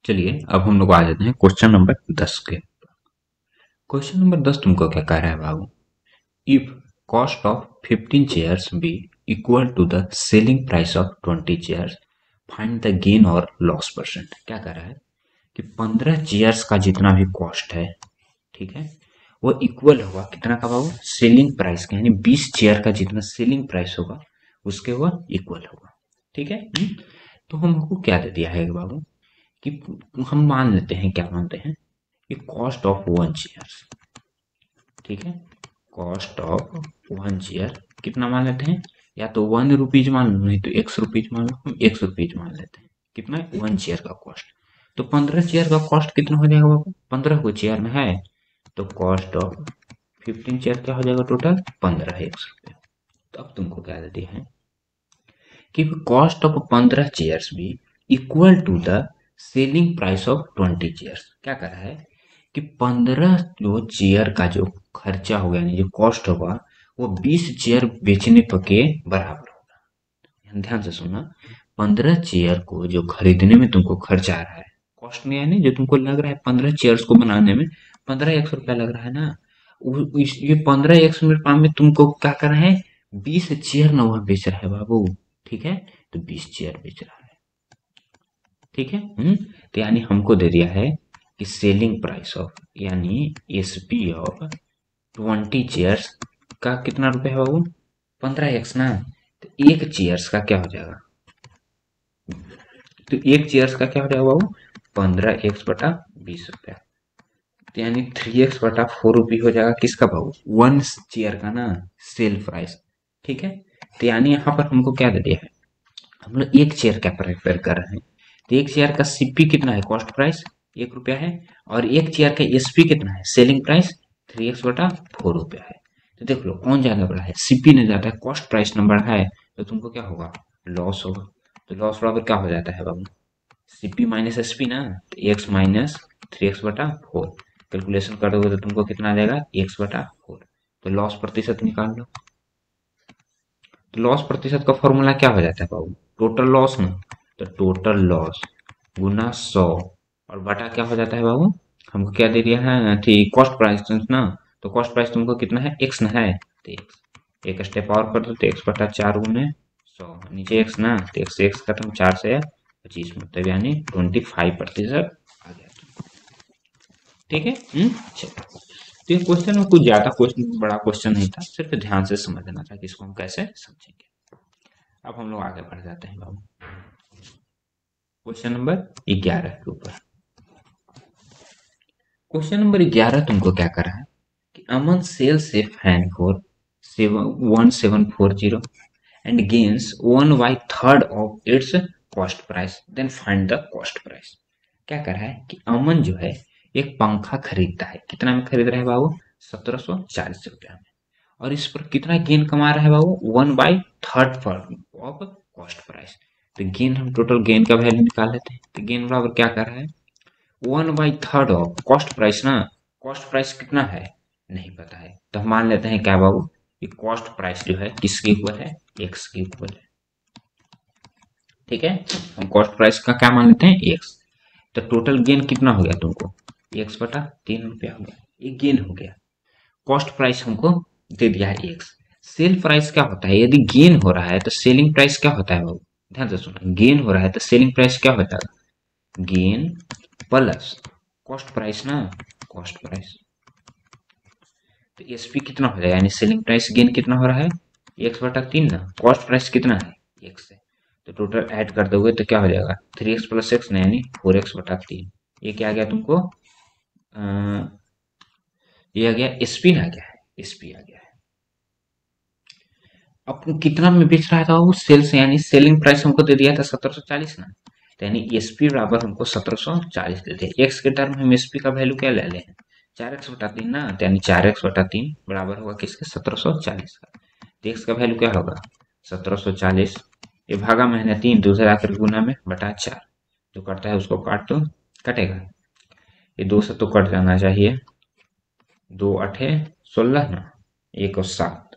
चलिए अब हम लोग आ जाते हैं क्वेश्चन नंबर 10 के। क्वेश्चन नंबर 10 तुमको क्या कह रहा है बाबू? If cost of 15 chairs be equal to the selling price of 20 chairs, find the gain और लॉस परसेंट। क्या कह रहा है कि 15 चेयर्स का जितना भी कॉस्ट है, ठीक है, वो इक्वल होगा कितना का बाबू? सेलिंग प्राइस का, यानी 20 चेयर का जितना सेलिंग प्राइस होगा उसके वो इक्वल होगा। ठीक है। तो हमको क्या दे दिया है बाबू कि हम मान लेते हैं, क्या मानते हैं कि कॉस्ट ऑफ वन चेयर, ठीक है, कॉस्ट ऑफ वन चेयर कितना मान लेते हैं? या तो 1 रुपीज मान लो, नहीं तो ₹X मान लो। हम ₹X मान लेते हैं। कितना है? वन चेयर का कॉस्ट। तो 15 चेयर का कॉस्ट कितना हो जाएगा बाबू? 15 को चेयर में है तो कॉस्ट ऑफ 15 चेयर क्या हो जाएगा? Total 15 ₹X। तो अब तुमको क्या दे दिया है कि कॉस्ट ऑफ 15 चेयर्स भी equal to the selling price of 20 chairs. क्या कर रहा है कि 15 जो चेयर का जो खर्चा होगा, यानी जो कॉस्ट होगा, वो 20 चेयर बेचने पर के बराबर होगा। ध्यान से सुनना, 15 चेयर को जो खरीदने में तुमको खर्चा आ रहा है, कॉस्ट में, यानी जो तुमको लग रहा है 15 चेयर्स को बनाने में 15 ₹X लग रहा है ना, ये 15 ₹X में तुमको क्या कर रहे हैं? 20 चेयर ना वह बेच रहा है बाबू। ठीक है, तो 20 चेयर बेच रहा है। ठीक है। तो यानी हमको दे दिया है कि सेलिंग प्राइस ऑफ, यानी एसपी ऑफ 20 चेयर्स का कितना रुपए है बाबू? 15 X ना। तो एक चेयर्स का क्या हो जाएगा? तो एक चेयर्स का क्या हो जाएगा बाबू? 15 X/20 रुपया। तो यानी 3X/4 रुपये हो जाएगा किसका बाबू? वन चेयर का ना, सेल प्राइस। ठीक है। तो यानी यहाँ पर हमको क्या दे दिया है? हम लोग एक चेयर का प्रेफर कर रहे हैं। तो एक चेयर का सीपी कितना है? कॉस्ट प्राइस ₹1 है। और एक चेयर का एसपी कितना है? सेलिंग प्राइस 3X/4 रुपया है। तो देख लो कौन ज्यादा बड़ा है? सीपी ने ज्यादा है, कॉस्ट प्राइस नंबर है, तो तुमको क्या होगा? लॉस होगा। तो लॉस बराबर क्या हो जाता है बाबू? सीपी माइनस एसपी ना। तो एक्स माइनस 3X/4। कैलकुलेशन कर दोगे तो तुमको कितना आ जाएगा? X/4। तो लॉस प्रतिशत निकाल लो। तो लॉस प्रतिशत का फॉर्मूला क्या हो जाता है बाबू? टोटल लॉस ना। तो टोटल लॉस गुना 100 और बटा क्या हो जाता है बाबू? हमको क्या दे दिया है? ठीक, कॉस्ट प्राइस ना। तो कॉस्ट प्राइस तुमको कितना है? एक्स ना है, तो एक्स। एक स्टेप और कर दो तो X/4 गुने 100, नीचे एक्स ना, तो एक्स से एक्स खत्म, 4 से 25 मतलब यानी 25% आ गया। ठीक है। चलो, तो ये क्वेश्चन में कुछ ज्यादा क्वेश्चन, बड़ा क्वेश्चन नहीं था, सिर्फ ध्यान से समझना था कि इसको हम कैसे समझेंगे। अब हम लोग आगे बढ़ जाते हैं बाबू क्वेश्चन नंबर 11 के ऊपर। क्वेश्चन नंबर 11 तुमको क्या कर रहा है कि Aman sells a fan for 1740 and gains 1/3 of its cost price, then find the cost price. क्या कर रहा है कि अमन जो है एक पंखा खरीदता है। कितना में खरीद रहा है बाबू? 1740 रुपया में। और इस पर कितना गेन कमा रहा है बाबू? 1/3 ऑफ कॉस्ट प्राइस। तो गेन, हम टोटल गेन का वैल्यू निकाल लेते हैं। तो गेन बराबर क्या कर रहा है? 1/3 ऑफ कॉस्ट प्राइस ना। कॉस्ट प्राइस कितना है? नहीं पता है, तो हम मान लेते हैं क्या बाबू? कि कॉस्ट प्राइस जो है किसके इक्वल है? एक्स के इक्वल है। ठीक है, हम कॉस्ट प्राइस का क्या मान लेते हैं? एक्स। तो टोटल गेन कितना हो गया तुमको? X/3 रुपया हो गया, ये गेन हो गया। कॉस्ट प्राइस हमको दे दिया है एक्स। सेल प्राइस क्या होता है? यदि गेन हो रहा है तो सेलिंग प्राइस क्या होता है बाबू? ध्यान से सुना, गेन हो रहा है तो सेलिंग प्राइस क्या होता है? गेन प्लस कॉस्ट प्राइस ना, कॉस्ट प्राइस। तो एसपी कितना हो जाएगा? यानी सेलिंग प्राइस गेन कितना हो रहा है? X/3 ना। कॉस्ट प्राइस कितना है? एक्स है। तो टोटल ऐड कर दोगे तो क्या हो जाएगा? 3X+X ना, यानी 4X/3। ये क्या आ गया तुमको? ये आ गया एसपी ना, गया है एसपी आ गया है। अब कितना में बेच रहा था वो? सेल्स, यानी सेलिंग प्राइस हमको दे दिया था 1740 ना। तो यानी एसपी बराबर हमको 1740 दे दिया। एक्स के टर्म हम एसपी का वैल्यू क्या ले लें? 4X/3 ना। तो यानी 4X/3 बराबर होगा किसके? 1740 का। तो एक्स का वैल्यू क्या होगा? 1740। ये भागा में है ना 3, दूसरा आकर गुना में बटा 4। जो कटता है उसको काट दो, कटेगा। ये 2 से तो कट जाना चाहिए। 2 8 16 ना, 1 और 7,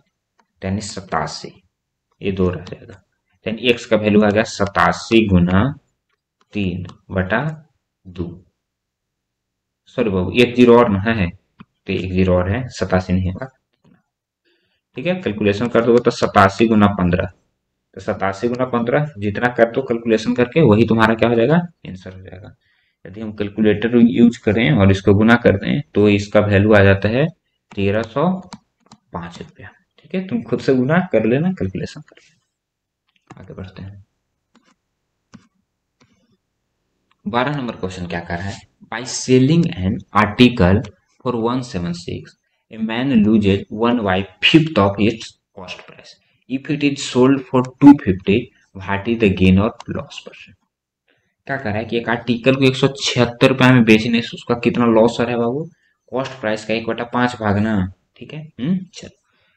यानी 87। ये 2 रह जाएगा। यानी एक्स का वैल्यू आ गया 87 गुना 3 बटा 2, सॉरी बाबू, एक जीरो और ना है, तो एक जीरो और है, 87 नहीं होगा। ठीक है, कैलकुलेशन कर दोगे तो 87 × 15, तो 87 × 15 जितना कर दो कैलकुलेशन करके वही तुम्हारा क्या हो जाएगा, आंसर हो जाएगा। यदि हम कैलकुलेटर यूज करें और इसको गुना कर दें तो इसका वैल्यू आ जाता है 1305 रुपया। ठीक है, तुम खुद से गुना कर लेना, कैलकुलेशन कर लेना। आगे बढ़ते हैं। 12 नंबर क्वेश्चन क्या कर रहा है, by selling an article for 176 a man loses 1/5 of its cost price, if it is sold for 250 what is the gain और लॉस परसेंट। क्या कर रहा है कि एक आर्टिकल को 176 रुपया में बेचने से उसका कितना लॉस हो रहा है बाबू, कॉस्ट प्राइस का 1/5 भागना। ठीक है, चलो,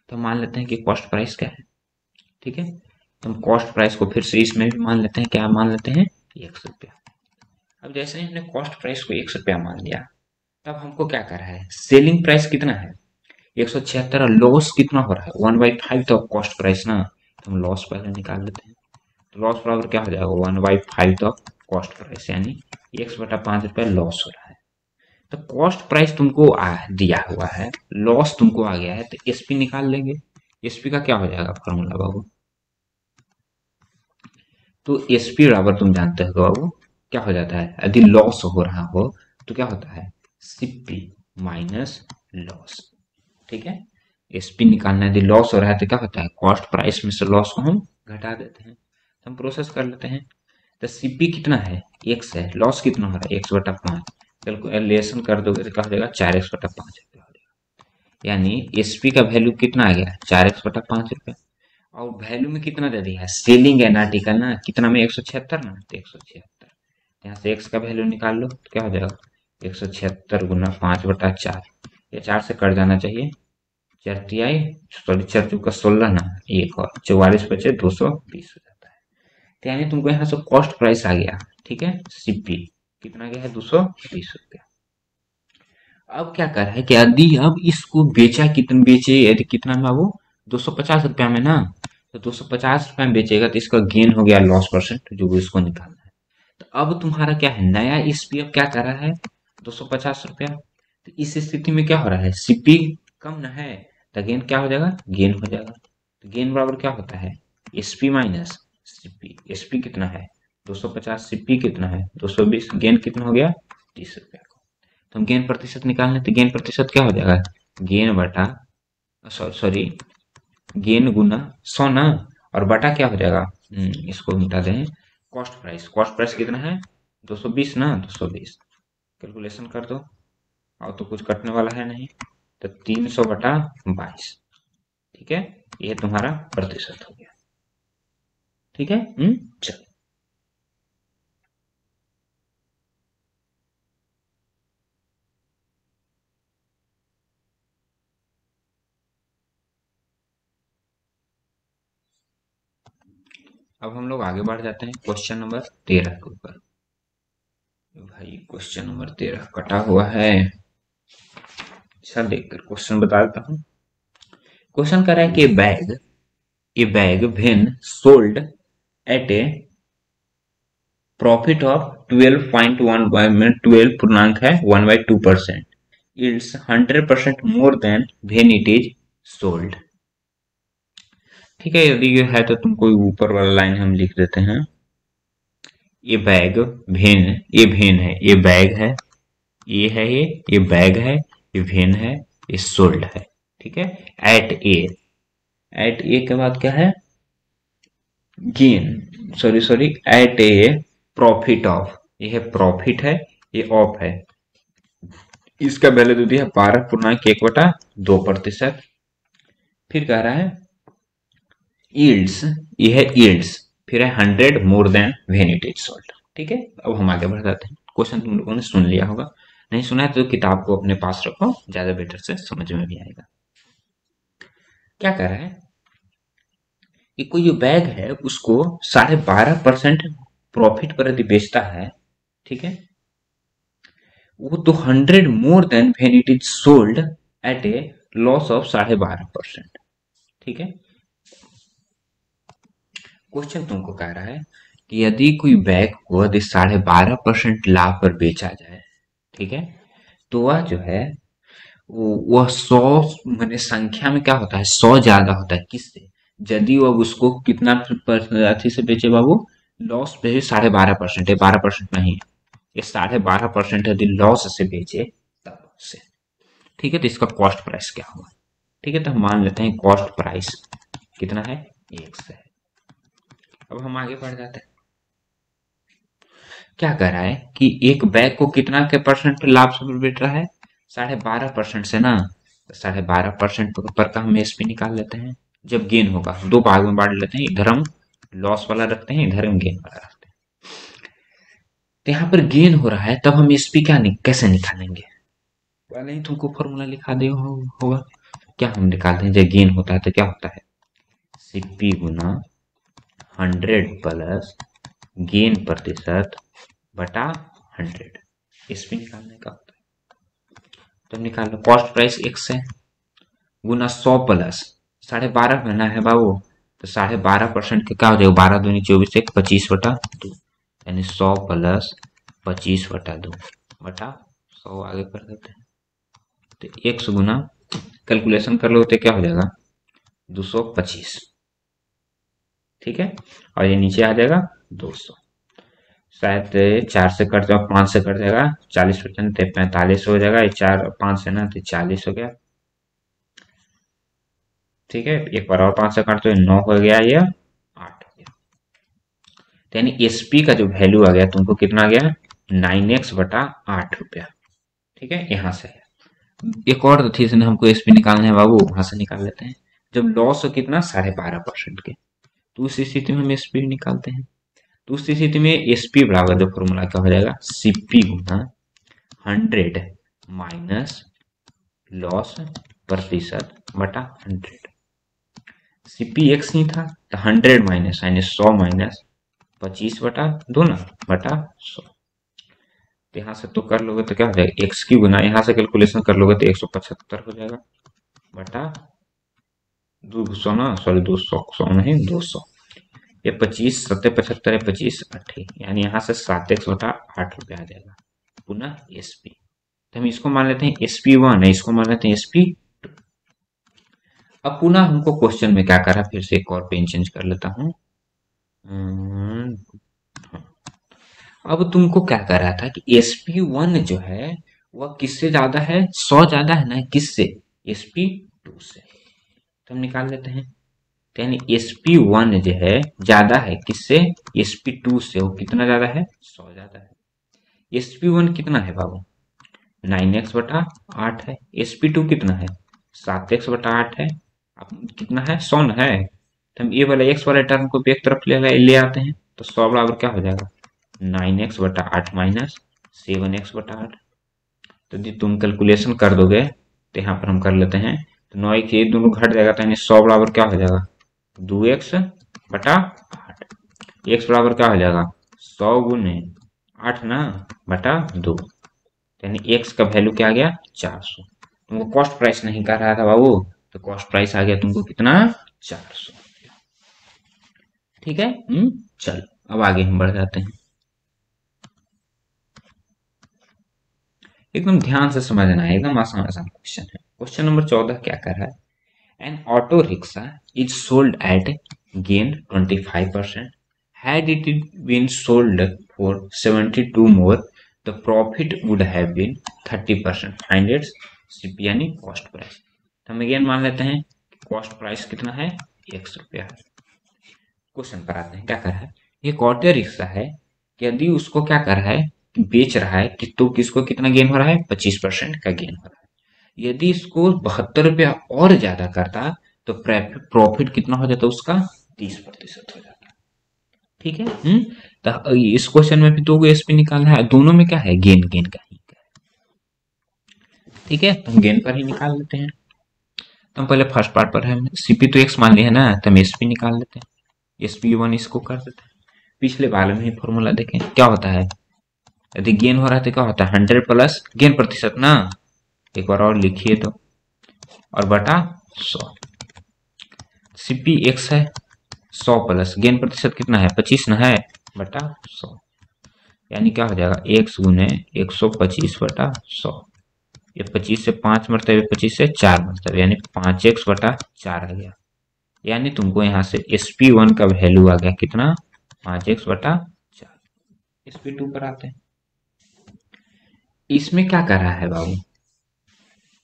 तो मान लेते हैं कि कॉस्ट प्राइस क्या है। ठीक है, तो हम कॉस्ट प्राइस को फिर से इसमें भी मान लेते हैं, क्या मान लेते हैं, 100 रुपया। अब जैसे ही हमने कॉस्ट प्राइस को 100 रुपया मान लिया, तब हमको क्या कर रहा है, सेलिंग प्राइस कितना है 176, और लॉस कितना हो रहा है 1/5 तो कॉस्ट प्राइस ना, तो हम लॉस पहले निकाल लेते हैं। तो लॉस बराबर क्या हो जाएगा 1/5 ऑफ कॉस्ट प्राइस, यानी 1/5 रुपया लॉस हो रहा है। तो कॉस्ट प्राइस तुमको दिया हुआ है, लॉस तुमको आ गया है, तो एसपी निकाल लेंगे। एसपी का क्या हो जाएगा फॉर्मूला बाबू, तो एसपी बराबर तुम जानते हो बाबू क्या हो जाता है, यदि लॉस हो रहा हो तो क्या होता है, सीपी माइनस लॉस। ठीक है, एसपी निकालना, यदि लॉस हो रहा है तो क्या होता है, कॉस्ट प्राइस में से लॉस को हम घटा देते हैं। तो हम प्रोसेस कर लेते हैं। तो सीपी कितना है, एक्स है, लॉस कितना हो रहा है 1/5, कैलकुलेशन कर दोगे तो क्या हो जाएगा 4x/5 रुपया हो जाएगा। यानी एसपी का वैल्यू कितना आ गया 4x/5 रुपया, और वैल्यू में कितना दे दिया है, सेलिंग एन आर्टिकल ना, कितना में 176 ना, तो 176, यहाँ से एक्स का वैल्यू निकाल लो तो क्या हो जाएगा 176 × 5/4, ये 4 से कट जाना चाहिए, चरतियाई, सॉरी 4×4 = 16 ना, एक और 44 बचे 220 हो जाता है। तो यानी तुमको यहाँ से कॉस्ट प्राइस आ गया। ठीक है, सीपी कितना गया है 220 रुपया। अब क्या कर रहा है कि यदि अब इसको बेचा, कितना बेचे, यदि कितना में वो 250 रुपया में ना, तो 250 रुपया में बेचेगा तो इसका गेन हो गया लॉस परसेंट, जो इसको निकालना है। तो अब तुम्हारा क्या है, नया एसपीएफ क्या कर रहा है 250 रुपया, तो इस स्थिति में क्या हो रहा है, सीपी कम ना है, तो गेन क्या हो जाएगा, गेन हो जाएगा। तो गेन बराबर क्या होता है, एसपी माइनस सीपी। एसपी कितना है 250, सीपी कितना है 220, गेन कितना हो गया 30 रुपया। तो हम गेन प्रतिशत निकालने, तो गेन प्रतिशत क्या हो जाएगा, गेन बटा, सॉरी गेन गुना 100 ना, और बटा क्या हो जाएगा, इसको मिटा दें, कॉस्ट प्राइस। कॉस्ट प्राइस कितना है 220 ना, 220 कैलकुलेशन कर दो, और तो कुछ कटने वाला है नहीं, तो 300/22। ठीक है, ये तुम्हारा प्रतिशत हो गया। ठीक है, चलो। अब हम लोग आगे बढ़ जाते हैं क्वेश्चन नंबर 13 के ऊपर। भाई क्वेश्चन नंबर 13 कटा हुआ है, अच्छा देखकर क्वेश्चन बता देता हूँ। क्वेश्चन कर रहा है कि bag when sold at a profit of 12.1 में 12 पूर्णांक है 1/2%, it's 100% more than when it is sold. ठीक है, यदि ये है तो तुमको ऊपर वाला लाइन हम लिख देते हैं, ये बैग भेन, ये भेन है, ये बैग है, ये है, ये बैग है, ये भेन है, ये सोल्ड है। ठीक है, एट ए, एट ए के बाद क्या है, gain, sorry at a profit of, ये है प्रॉफिट है, ये ऑफ है, इसका वैल्यू दे दिया 12.1/2%। फिर कह रहा है यील्ड्स, ये है यील्ड्स, फिर है 100 more than when it is sold. ठीक है, अब हम आगे बढ़ जाते हैं। क्वेश्चन तुम लोगों ने सुन लिया होगा, नहीं सुना है तो किताब को अपने पास रखो, ज्यादा बेटर से समझ में भी आएगा। क्या कह रहा है कि कोई जो बैग है उसको 12.5% प्रॉफिट पर यदि बेचता है, ठीक है, वो तो 100 more than when it is sold at a loss of 12.5%। ठीक है, क्वेश्चन तुमको कह रहा है कि यदि कोई बैग को यदि 12.5% लाभ पर बेचा जाए, ठीक है, तो वह जो है वह 100 मैंने संख्या में क्या होता है, 100 ज्यादा होता है। किससे? यदि वह उसको कितना अथी से बेचे बाबू, लॉस पे 12.5%, ये 12% नहीं है, ये 12.5% यदि लॉस से बेचे तब से, ठीक है। तो इसका कॉस्ट प्राइस क्या होगा? ठीक है, तो हम मान लेते हैं कॉस्ट प्राइस कितना है, 1 है। अब हम आगे बढ़ जाते हैं। क्या कर रहा है कि एक बैग को कितना के परसेंट लाभ से बेच रहा है, 12.5% से ना, 12.5% पर का हम एसपी निकाल लेते हैं। जब गेन होगा दो भाग में बांट लेते हैं, इधर हम लॉस वाला रखते हैं, इधर हम गेन वाला रखते हैं। तो यहाँ पर गेन हो रहा है, तब हम एसपी कैसे निकालेंगे? पहले ही तुमको फॉर्मूला लिखा दिया होगा। क्या हम निकालते हैं, जब गेन होता है तो क्या होता है, सीपी गुना 100 प्लस गेन प्रतिशत बटा 100, एसपी निकालने का होता है। तो निकाल लो, कॉस्ट प्राइस 1 है गुना 100 प्लस 12.5 महीना है बाबू, तो 12.5% का क्या हो जाएगा, 12 दूनी 24, 25/2, यानी 100 प्लस 25/2 बटा 100 आगे कर देते हैं। तो 1 गुना कैलकुलेशन कर लो तो क्या हो जाएगा, 225, ठीक है। और ये नीचे आ जाएगा 200, शायद 4 से कट जाओ, 5 से कट जाएगा, 40% 45 हो जाएगा, ये 4 5 से ना, तो 40 हो गया, ठीक है। एक बार और 5 से काट तो 9 हो गया, ये 8 हो गया। तो यानी एसपी का जो वैल्यू आ गया तुमको कितना आ गया, 9x/8 रुपया, ठीक है। यहाँ से एक और थी, इसने हमको एसपी निकालना है बाबू, वहां से निकाल लेते हैं। जब लॉस हो कितना, 12.5% के, तो उस स्थिति में हम एसपी निकालते हैं। तो उस स्थिति में एसपी बराबर जो फॉर्मूला क्या हो जाएगा, सीपी गुना 100 माइनस लॉस प्रतिशत बटा 100। सीपी एक्स नहीं था तो 100 माइनस यानी 100 माइनस 25/2 ना बटा 100। तो यहाँ से तो कर लोगे तो क्या हो जाएगा, एक्स की गुना यहाँ से कैलकुलेशन कर लोगे तो 175 हो जाएगा बटा 200 ना, सॉरी 200, 100 नहीं 200, ये 25 7 75 है, 25 8, यानी यहाँ से 7x/8 रुपया आ जाएगा पुनः एसपी। तो हम इसको मान लेते हैं SP1 है, इसको मान लेते हैं SP2। अब पुनः हमको क्वेश्चन में क्या करा, फिर से एक और पेन चेंज कर लेता हूँ। अब तुमको क्या कर रहा था कि SP1 जो है वह किससे ज्यादा है, 100 ज्यादा है ना, किससे, SP2 से। तो हम निकाल लेते हैं। तो यानी SP1 जो है ज्यादा है किससे, SP2 से। वो कितना ज्यादा है, 100 ज्यादा है। SP1 कितना है बाबू, 9x/8 है। SP2 कितना है, 7x/8 है। अब कितना है, 100 है। तो हम ये वाला x वाला टर्म को भी एक तरफ ले आते हैं, तो 100 बराबर क्या हो जाएगा, 9x/8 माइनस 7x/8। तो यदि तुम कैलकुलेशन कर दोगे तो यहाँ पर हम कर लेते हैं, तो 9 ये दोनों घट जाएगा, तो यानी 100 बराबर क्या हो जाएगा, 2x/8। x बराबर क्या हो जाएगा, 100 गुने 8 ना बटा 2, यानी x का वैल्यू क्या आ गया, 400। तुमको कॉस्ट प्राइस नहीं कर रहा था बाबू, तो कॉस्ट प्राइस आ गया तुमको कितना, 400, ठीक है। चलो अब आगे हम बढ़ जाते हैं। एकदम ध्यान से समझना है, एकदम आसान आसान क्वेश्चन है। क्वेश्चन नंबर 14 क्या कर रहा है, N auto rickshaw is sold at gain 25%, had it been sold for 72 more the profit would have been 30%, find its CP यानी कॉस्ट प्राइस। तो हम अगेन मान लेते हैं कॉस्ट प्राइस कितना है, 100 रुपया है। क्वेश्चन पर आते हैं, क्या कर रहा है, एक ऑटो रिक्शा है, यदि उसको क्या कर रहा है, बेच रहा है कि तो किसको कितना गेन हो रहा है, 25% का गेन हो रहा है। यदि इसको 72 रुपया और ज्यादा करता तो प्रॉफिट कितना हो जाता उसका, 30% हो जाता, ठीक है। तो इस क्वेश्चन में भी 2 एसपी निकालना है, दोनों में क्या है, गेन गेन का ही है, ठीक है। तो हम गेन पर ही निकाल लेते हैं। तो हम पहले फर्स्ट पार्ट पर है, सीपी तो एक्स मान लिया है ना, तो हम एसपी निकाल लेते हैं। SP1 इसको कर देते हैं। पिछले वाले में ही फॉर्मूला देखें क्या होता है, यदि गेन हो रहा है तो क्या होता है, 100 प्लस गेन प्रतिशत ना, एक बार और लिखिए तो, और बटा 100। सीपी एक्स है, 100 प्लस गेन प्रतिशत कितना है, 25 ना है, बटा 100, यानी क्या हो जाएगा x गुने 125/100। ये 25 से 5 मरतबे, 25 से 4 मरतबे, यानी 5x/4 आ गया। यानी तुमको यहाँ से sp1 का वैल्यू आ गया कितना, 5x/4। sp2 पर आते हैं। इसमें क्या कर रहा है बाबू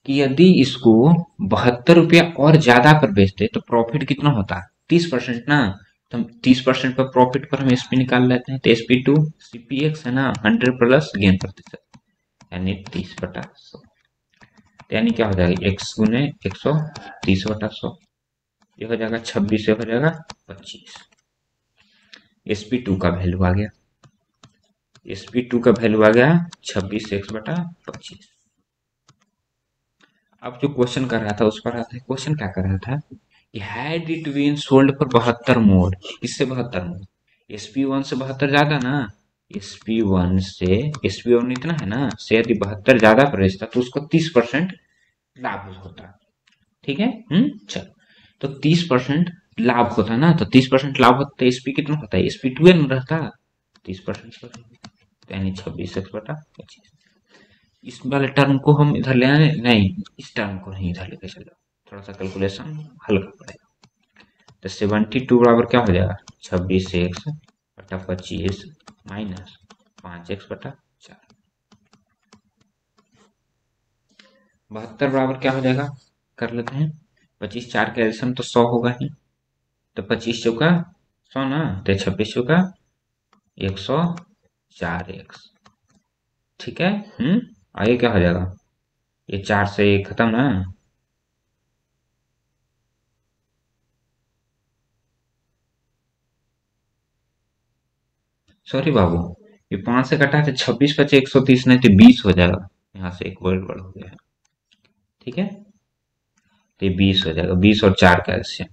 कि यदि इसको 72 रुपया और ज्यादा पर बेचते तो प्रॉफिट कितना होता, 30% ना। तो हम 30% पर प्रॉफिट पर हम एसपी निकाल लेते हैं, तो sp2 cpx है ना, 100 प्लस गेन प्रतिशत, यानी 30/100। यानी क्या हो जाएगा, x गुने 130/100, ये हो जाएगा 26, से हो जाएगा 25। sp2 का वैल्यू आ गया, sp2 का वैल्यू आ गया 26 x/25। अब जो क्वेश्चन कर रहा था उस पर आते हैं। क्वेश्चन क्या कर रहा था कि had it been sold for 72 मोड, किससे 72 मोड, sp1 से 72 ज्यादा ना, sp1 से, sp1 इतना है ना, से यदि 72 ज्यादा बेचता तो उसको 30% लाभ होता। ठीक है, चलो, तो 30% लाभ होता ना, तो 30% लाभ होता है, sp कितना होता है, sp2 में रहता 30%, यानी 26x/25। इस वाले टर्म को हम इधर ले आने नहीं, इस टर्म को नहीं इधर लेके चलो, थोड़ा सा कैलकुलेशन हल्का पड़ेगा। तो 72 बराबर क्या हो जाएगा, 26x/25 माइनस 5x/4। 72 बराबर क्या हो जाएगा, कर लेते हैं, 25 4 का एल्सियम तो 100 होगा ही, तो 25 चौका 100 ना, तो 26 चौका 104x। ठीक है, आगे क्या हो जाएगा, ये 4 से खत्म ना, सॉरी बाबू, ये 5 से कटा तो 26 बचे 130, नहीं तो 20 हो जाएगा, यहाँ से एक वर्ड बढ़ हो गया है। ठीक है, तो ये 20 हो जाएगा, 20 और 4 का एल्सियम,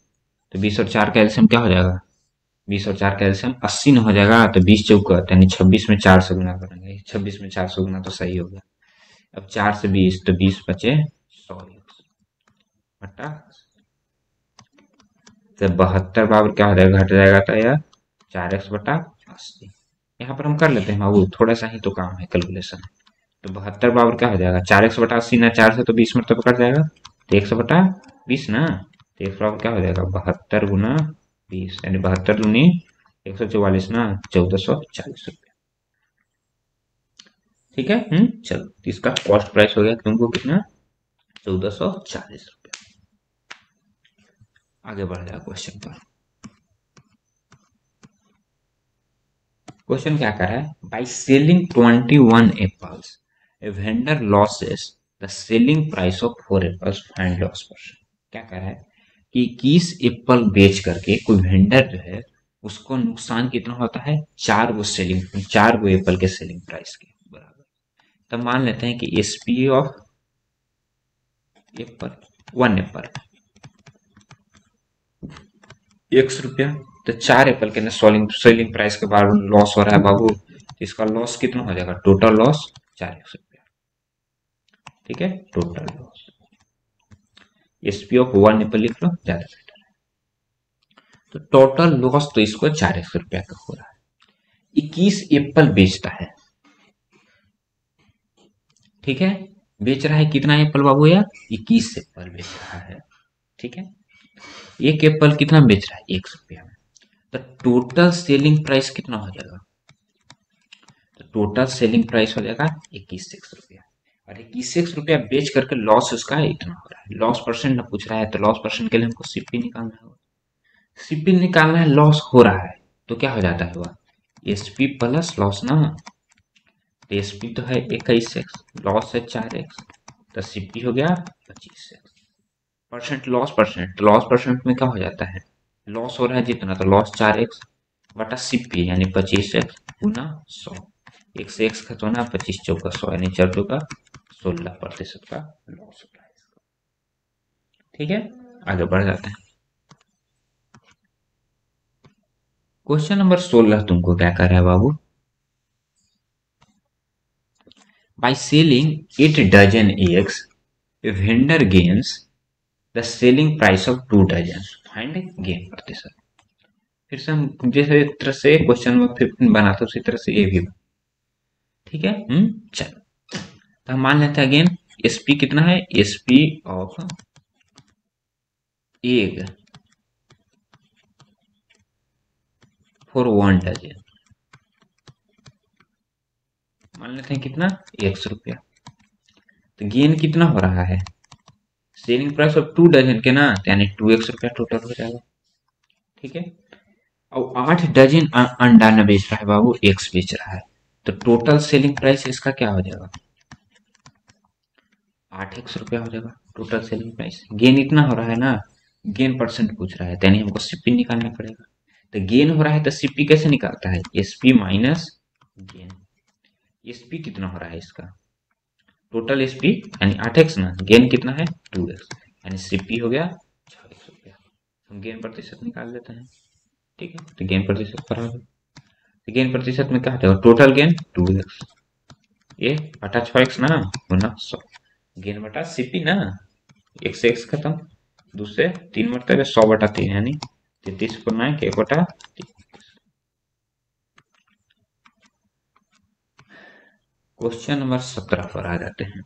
तो 20 और 4 का एल्सियम क्या हो जाएगा, 20 और 4 का एल्सियम 80 न हो जाएगा, तो 20 चौका यानी 26 में 4 से गुना करेंगे, 26 में 4 से गुना तो सही हो गया। अब 4 से 20 तो 20 बचे 100 बटा, तो 72 बराबर क्या हो जाएगा, घट जाएगा तो यार 4x/80। यहाँ पर हम कर लेते हैं बाबू, थोड़ा सा ही तो काम है कैलकुलेशन। तो 72 बराबर क्या हो जाएगा, 4x/80 ना, 4 से तो 20 मरतबा कट जाएगा, तो 100/20 ना, तो एक बराबर क्या हो जाएगा, 72 गुना 20, यानी 72 दूनी 144 ना, 1440 रुपया। ठीक है, चलो, तो इसका कॉस्ट प्राइस हो गया तुमको कितना, 1440 रुपया। आगे बढ़ जाए क्वेश्चन पर। क्वेश्चन क्या कर रहा है, by selling 21 apples a vendor losses the selling price of 4 apples, find loss percent. क्या कर रहा है कि 21 एप्पल बेच करके कोई वेंडर जो है उसको नुकसान कितना होता है, 4 गो एप्पल के सेलिंग प्राइस के बराबर। तब मान लेते हैं कि एसपी ऑफ एप्पल, 1 एप्पल ₹1, तो 4 एप्पल के सेलिंग सेलिंग प्राइस के बाद लॉस हो रहा है बाबू, तो इसका लॉस कितना हो जाएगा, टोटल लॉस 4 रुपया। ठीक है, total loss, SP of 1 Apple लिख लो, ज्यादा बेटर है। तो टोटल लॉस तो इसको 4 रुपया का हो रहा है, 21 एप्पल बेचता है। ठीक है, बेच रहा है कितना एप्पल बाबू यार, 21 एप्पल बेच रहा है। ठीक है, एक एप्पल कितना बेच रहा है, ₹1 में। तो टोटल सेलिंग प्राइस कितना हो जाएगा, तो टोटल सेलिंग प्राइस हो जाएगा 21 रुपया, और 21 रुपया बेच करके लॉस उसका इतना हो रहा है। लॉस परसेंट ना पूछ रहा है, तो लॉस परसेंट के लिए हमको सीपी निकालना होगा, सीपी निकालना है, लॉस हो रहा है तो क्या हो जाता है वह, एसपी प्लस लॉस ना, एसपी तो है 21x, लॉस है 4x, तो सीपी हो गया 25x। परसेंट लॉस परसेंट, तो लॉस परसेंट में क्या हो जाता है, लॉस हो रहा है जितना, तो लॉस 4x बटा सीपी यानी 25x गुना 100, एक से एक्स खत्म होना, 25 चौका 100, यानी 4 चौका 16% का लॉस हो रहा है। ठीक है, आगे बढ़ जाते हैं। क्वेश्चन नंबर 16 तुमको क्या कर रहा है बाबू, by selling 8 dozen eggs a vendor gains the selling price of 2 dozen, find gain प्रतिशत। फिर से हम जैसे एक तरह से क्वेश्चन नंबर 15 बनाते उसी तरह से ये भी। ठीक है। चलो, तो हम मान लेते हैं अगेन एसपी कितना है, SP of egg for 1 dozen, मान लेते हैं कितना, 100 रुपया। तो गेन कितना हो रहा है, सेलिंग प्राइस ऑफ 2 डजन के ना, यानी 2x रुपया टोटल हो जाएगा। ठीक है। और 8 डजन अंडा न बेच रहा है बाबू, एक्स बेच रहा है, तो टोटल सेलिंग प्राइस इसका क्या हो जाएगा, 8x रुपया हो जाएगा टोटल सेलिंग प्राइस। गेन इतना हो रहा है ना, गेन परसेंट पूछ रहा है, यानी हमको सीपी निकालना पड़ेगा। तो गेन हो रहा है तो सीपी कैसे निकालता है, एसपी माइनस गेन। एसपी कितना हो रहा है इसका, टोटल एसपी यानी 8x ना, गेन कितना है 2x, यानी सीपी हो गया 6x रुपया। हम गेन प्रतिशत निकाल लेते हैं। ठीक है, तो गेन प्रतिशत पर आ गया। तो गेन प्रतिशत में क्या हो जाएगा, टोटल गेन 2x, ये बटा 6x ना, गुना 100, गेन बटा सीपी ना, एक से एक्स खत्म, दूसरे 3 मरतबे 100/3, यानी 33/9 के 1/3। क्वेश्चन नंबर 17 पर आ जाते हैं।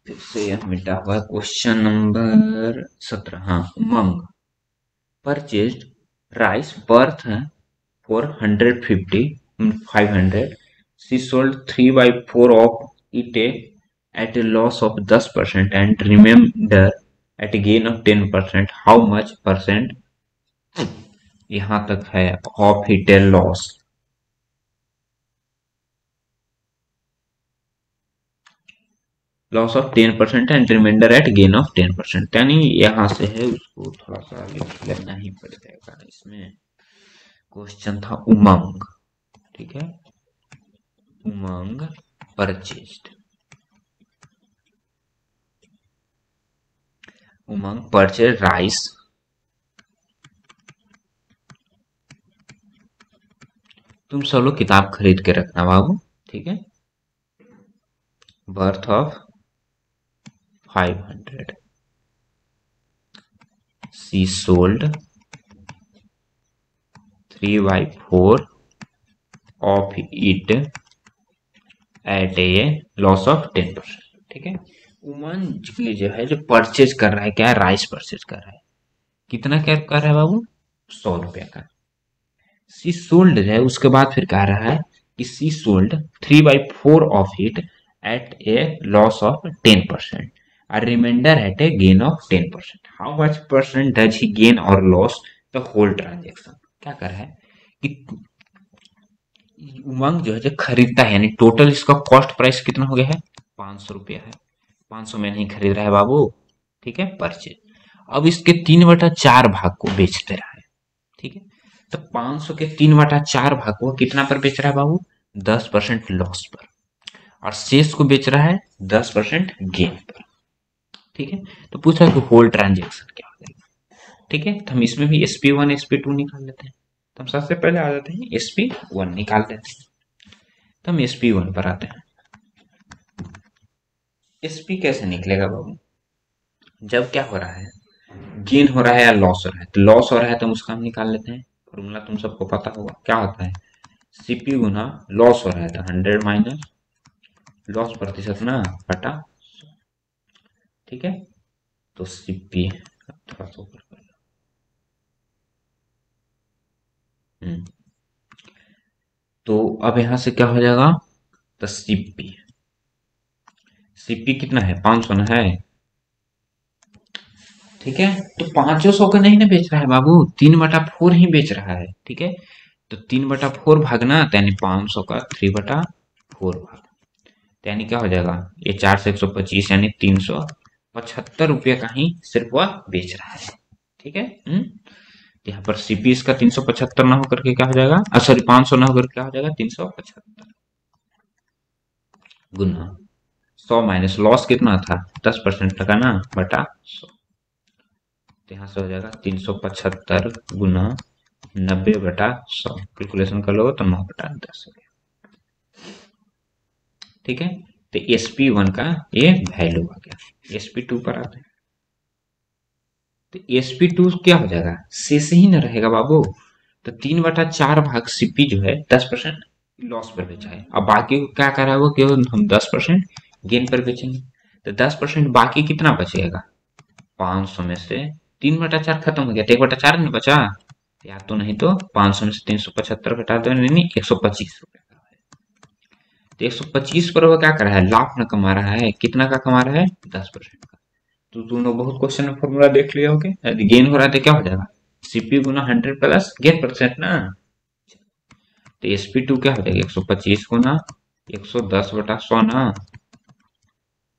फिर से यह मिटा हुआ क्वेश्चन नंबर 17। हाँ, उमंग purchased rice worth for 150 500, she sold 3/4 of it at a loss of 10% and remainder at a gain of 10%. How much percent, यहाँ तक है of it a loss, loss of 10% and remainder at gain of 10%, यानी यहाँ से है उसको थोड़ा सा आगे लेना ही पड़ेगा। इसमें क्वेश्चन था उमंग, ठीक है, उमंग परचेज्ड, उमंग परचेज राइस, तुम सब लोग किताब खरीद के रखना बाबू, ठीक है, berth of 500, she sold 3/4 of it at a loss of 10%। ठीक है, उमन जो है, जो परचेज कर रहा है, क्या है, राइस परचेज कर रहा है, कितना क्या कर रहा है बाबू, 100 रुपया का। सी सोल्ड है, उसके बाद फिर कह रहा है कि she sold 3/4 of it at a loss of 10%, और remainder at a gain of 10%। How much percent does he gain और लॉस द होल ट्रांजेक्शन। क्या कर रहा है कि उमंग जो है, जो खरीदता है, यानी टोटल इसका कॉस्ट प्राइस कितना हो गया है, 500 रुपया है, 500 में नहीं खरीद रहा है बाबू, ठीक है, परचेज। अब इसके 3/4 भाग को बेचते रहा है, ठीक है, तो 500 के 3/4 भाग को कितना पर बेच रहा है बाबू, 10% लॉस पर, और शेष को बेच रहा है 10% गेन पर। ठीक है, तो पूछा कि होल ट्रांजेक्शन क्या हो जाएगा। ठीक है, तो हम इसमें भी SP1 SP2 निकाल लेते हैं। तो हम सबसे पहले आ जाते हैं SP1 निकाल लेते हैं। तो हम SP1 पर आते हैं। SP कैसे निकलेगा बाबू, जब क्या हो रहा है, गेन हो रहा है या लॉस हो रहा है, तो लॉस हो रहा है तो हम उसका हम निकाल लेते हैं। फॉर्मूला तुम सबको पता होगा, क्या होता है, सीपी गुना लॉस हो रहा है तो 100 माइनस लॉस प्रतिशत ना बटा 100। ठीक है, तो सीपी थोड़ा सा ऊपर कर लो। तो अब यहां से क्या हो जाएगा, तो सीपी, सीपी कितना है, 500 ना है, ठीक है, तो 500 का नहीं ना बेच रहा है बाबू, 3/4 ही बेच रहा है। ठीक है, तो 3/4 भागना, तो यानी 500 का 3/4 भाग, तो यानी क्या हो जाएगा, ये 4 से 125, यानी 375 रुपये का ही सिर्फ वह बेच रहा है। ठीक है, यहाँ पर सीपी इसका 375 ना होकर के क्या हो जाएगा, सॉरी 500 ना होकर क्या हो जाएगा, 375 गुना 100 माइनस लॉस कितना था, 10% का ना, बटा 100, तो यहाँ से हो जाएगा 375 गुना 90/100, कैलकुलेशन कर लो तो 9/10 हो गया। ठीक है, तो SP1 का ये वैल्यू आ गया। SP2 पर आते हैं। तो SP2 क्या हो जाएगा, शेष ही न रहेगा बाबू। तो 3/4 भाग सीपी जो है 10% लॉस पर बेचा है। अब बाकी को क्या करा है वो, केवल हम 10% गेन पर बेचेंगे। तो 10% बाकी कितना बचेगा, 500 में से 3/4 खत्म हो गया तो 1/4 नहीं बचा, या तो नहीं तो 500 में से 375 घटा दो, नहीं 125 रुपए का है। तो 125 पर वो क्या कर रहा है, लाभ न कमा रहा है, कितना का कमा रहा है, 10% का। तो तुमने बहुत क्वेश्चन में फॉर्मूला देख लिया होगे, यदि गेन हो रहा है तो क्या हो जाएगा, सीपी गुना 100 प्लस गेन परसेंट ना। तो SP2 क्या हो जाएगा, 125 गुना 110/100 ना,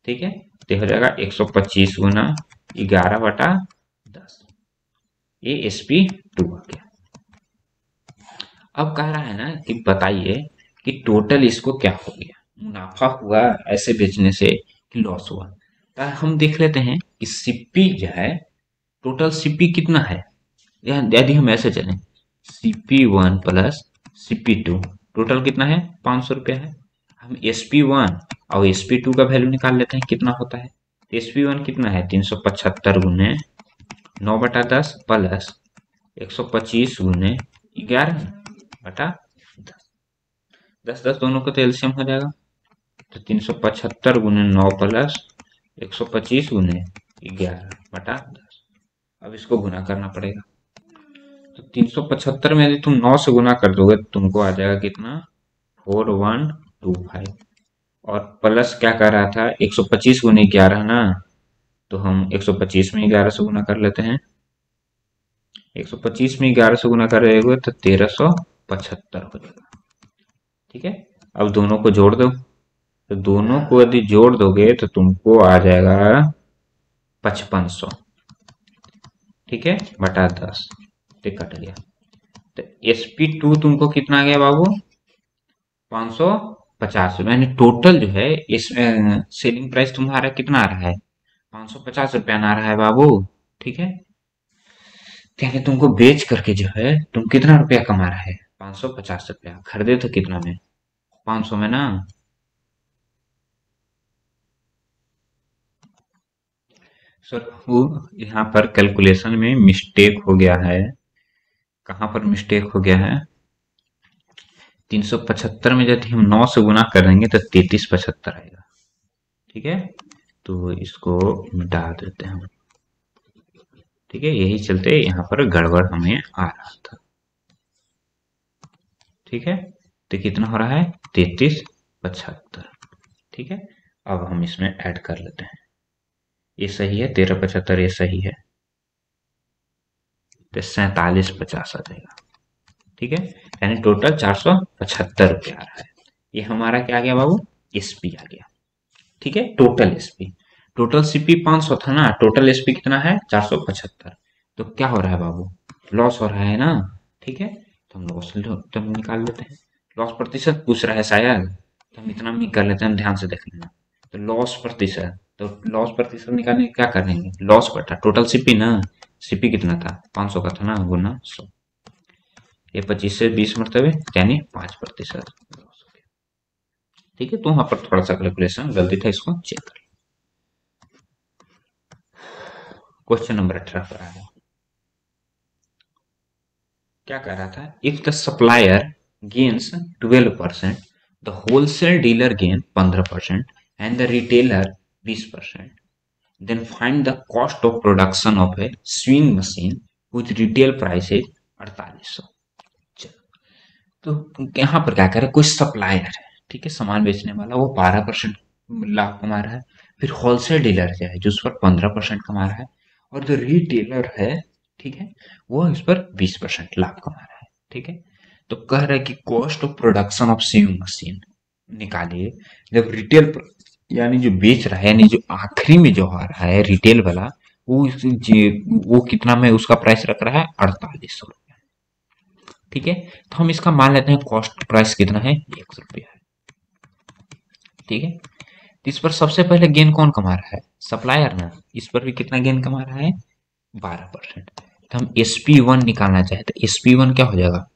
ठीक है। तो हो जाएगा 125 गुना 11/10, ये SP2 आ गया। अब कह रहा है ना कि बताइए कि टोटल इसको क्या हो गया, मुनाफा हुआ ऐसे बेचने से कि लॉस हुआ। तो हम देख लेते हैं कि सीपी जो है, टोटल सीपी कितना है। यदि हम ऐसे चलें, CP1 प्लस CP2 टोटल कितना है, 500 रुपया है। हम SP1 और SP2 का वैल्यू निकाल लेते हैं कितना होता है। SP1 कितना है, 375 गुने 9/10 प्लस 125 गुने 11/10, 10 10 दोनों का तो एलसीएम हो जाएगा। तो 375 गुने 9 प्लस 125 गुने 11/10। अब इसको गुना करना पड़ेगा। तो 375 में यदि तुम 9 से गुना कर दोगे तो तुमको आ जाएगा कितना, 4125। और प्लस क्या कर रहा था, 125 गुने 11 ना, तो हम 125 में 11 से गुना कर लेते हैं। 125 में 11 से गुना करेंगे तो 1375 हो जाएगा, ठीक है। अब दोनों को जोड़ दो, तो दोनों को यदि जोड़ दोगे तो तुमको आ जाएगा 5500, ठीक है, बटा 10, तो कट गया। तो SP2 तुमको कितना आ गया बाबू, 550 रुपये, यानी टोटल जो है इस सेलिंग प्राइस तुम्हारा कितना आ रहा है, 550 रुपया आ रहा है बाबू, ठीक है। यानी तुमको बेच करके जो है तुम कितना रुपया कमा रहा है, 550 रुपया। खरीदे तो कितना में, 500 में ना। सर वो यहाँ पर कैलकुलेशन में मिस्टेक हो गया है। कहाँ पर मिस्टेक हो गया है, 375 में यदि हम 9 से गुना करेंगे तो 3375 आएगा, ठीक है। तो इसको मिटा देते हैं हम, ठीक है। यही चलते यहाँ पर गड़बड़ हमें आ रहा था, ठीक है। तो कितना हो रहा है, 3375, ठीक है। अब हम इसमें ऐड कर लेते हैं, ये सही है, 1375 ये सही है, तो 4750 आ जाएगा, ठीक है। यानी टोटल 475 रुपया आ रहा है। ये हमारा क्या आ गया बाबू, SP आ गया, ठीक है। टोटल SP, टोटल CP 500 था ना, टोटल SP कितना है 475। तो क्या हो रहा है बाबू, लॉस हो रहा है ना, ठीक है। तो हम लॉस तो हम निकाल लेते हैं। लॉस प्रतिशत पूछ रहा है शायद, तो हम इतना भी कर लेते हैं, ध्यान से देख लेना। तो लॉस प्रतिशत, तो लॉस प्रतिशत निकालने क्या करेंगे, लॉस बटा टोटल CP ना, CP कितना था 500 का था ना, गुना 100। ये 25 से 20 मरतबे यानी 5%, ठीक है। तो वहां पर थोड़ा सा कैलकुलेशन गलती था, इसको चेक कर। क्वेश्चन नंबर 18 पर आ गया। क्या कह रहा था, if the supplier gains 12%, the wholesale dealer gain 15% and the retailer 20%, then find the cost of production of a sewing machine with retail price is 4800। तो यहाँ पर क्या करे, कोई सप्लायर है, ठीक है, सामान बेचने वाला, वो 12% लाभ कमा रहा है। फिर होलसेल डीलर जो है जो उस पर 15% कमा रहा है, और जो रिटेलर है, ठीक है, वो इस पर 20% लाभ कमा रहा है, ठीक है। तो कह रहा है कि cost of production of saving machine निकालिए। जब रिटेल यानी जो बेच रहा है, यानी जो आखिरी में जो आ रहा है रिटेल वाला, वो वो कितना में उसका प्राइस रख रहा है, 4800, ठीक है। तो हम इसका मान लेते हैं कॉस्ट प्राइस कितना है, 100 रुपया है, ठीक है। तो इस पर सबसे पहले गेन कौन कमा रहा है, सप्लायर ना। इस पर भी कितना गेन कमा रहा है, 12%। तो हम SP1 निकालना चाहे तो SP1 क्या हो जाएगा,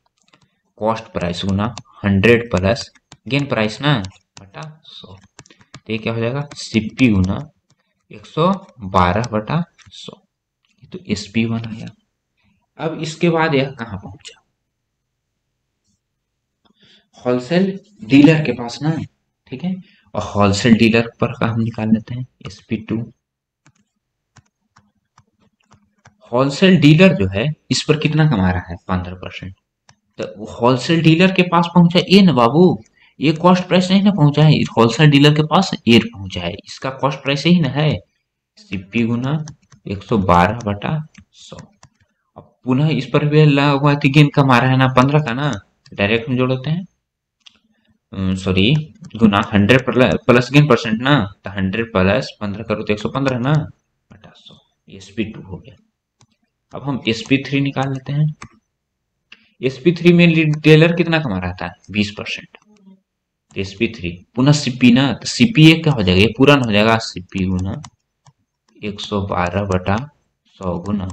कॉस्ट प्राइस गुना 100 प्लस गेन प्राइस ना, बटा 100। तो ये क्या हो जाएगा, CP गुना 112/100। तो SP1 आया। अब इसके बाद यह कहाँ पहुंचा, होलसेल डीलर के पास ना, ठीक है। और होलसेल डीलर पर का हम निकाल लेते हैं SP2। होलसेल डीलर जो है इस पर कितना कमा रहा है, 15%। तो होलसेल डीलर के पास पहुंचा ए ना बाबू, ये कॉस्ट प्राइस नहीं ना पहुंचा है, होलसेल डीलर के पास ए पहुंचा है, इसका कॉस्ट प्राइस यही ना है, CP गुना 112/100। अब पुनः इस पर भी लगा कि गेन कमा रहा है ना 15 का ना, डायरेक्ट हम जोड़ते हैं, सॉरी, गुना 100 प्लस गेन परसेंट ना, तो 100 प्लस 15 करो तो 115 ना, बटा 100। SP2 हो गया। अब हम SP3 निकाल लेते हैं। SP3 में रिटेलर कितना कमा रहा था, 20%। SP3 पुनः CP ना, तो CP एक क्या हो जाएगा, ये पूरा ना हो जाएगा, CP गुना 112/100 गुना